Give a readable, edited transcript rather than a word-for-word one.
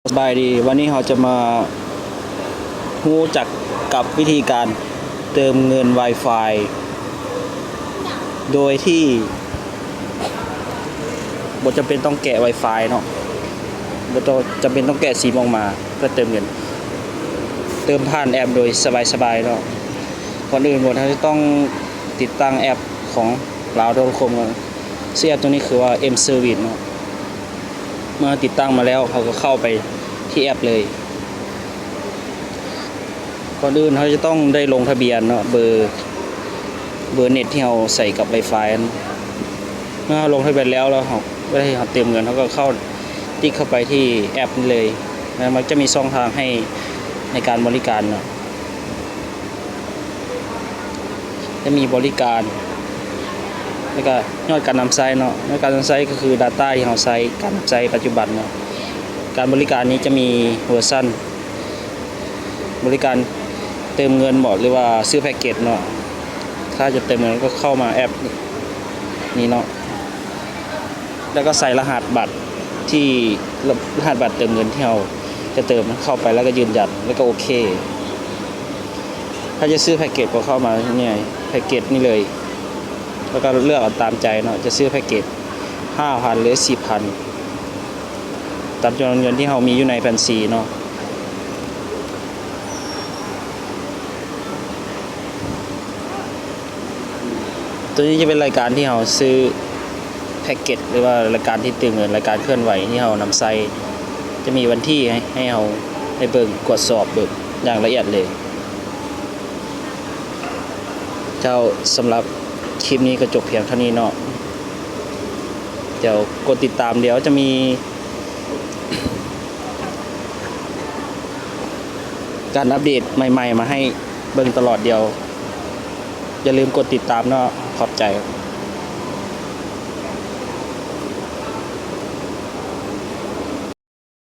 สบายดีวันนี้เราจะมารู้จักกับวิธีการเติมเงิน Wi-Fi โดยที่บ่จำเป็นต้องแกะ Wi-Fi เนาะบ่ต้องจำเป็นต้องแกะซิมออกมาเพื่อเติมเงินเติมผ่านแอปโดยสบายๆเนาะก่อนอื่นเราจะต้องติดตั้งแอปของลาวโดคมก่อนซึ่งแอปตัวนี้คือว่า M Service เนาะเมื่อติดตั้งมาแล้วเขาก็เข้าไปที่แอปเลยก่อนอื่นเขาจะต้องได้ลงทะเบียนเนาะเบอร์เน็ตที่เราใส่กับ Wi-Fi เมื่อเราลงทะเบียนแล้วเขาได้เติมเงินเขาก็เข้าติ๊กเข้าไปที่แอปนี้เลยแล้วมันจะมีช่องทางให้ในการบริการเนาะจะมีบริการแล้วก็ยอดการนำไซต์เนาะยอดการนำไซต์ก็คือ Data ที่เราใช้การนำไซต์ปัจจุบันเนาะการบริการนี้จะมีเวอร์ชันบริการเติมเงินหมดหรือว่าซื้อแพ็กเกจเนาะถ้าจะเติมเงินก็เข้ามาแอปนี้เนาะแล้วก็ใส่รหัสบัตรที่รหัสบัตรเติมเงินที่เราจะเติมเข้าไปแล้วก็ยืนยันแล้วก็โอเคถ้าจะซื้อแพ็กเกจก็เข้ามาเนี่ยแพ็กเกจนี่เลยแล้วก็เลือกเอาตามใจเนาะจะซื้อแพ็กเกจ 5,000 หรือ 4,000 ตามจำนวนเงินที่เรามีอยู่ในบัญชีเนาะตัวนี้จะเป็นรายการที่เราซื้อแพ็กเกจหรือว่ารายการที่เติมเงินรายการเคลื่อนไหวที่เรานำใส่จะมีวันที่ให้เราได้เบิ่งตรวจสอบเบิ่งอย่างละเอียดเลยเจ้าสำหรับคลิปนี้ก็จบเพียงเท่านี้เนาะเดี๋ยวกดติดตามเดี๋ยวจะมีการอัปเดตใหม่ๆมาให้เบิ่งตลอดเดียวอย่าลืมกดติดตามเนาะขอบใจ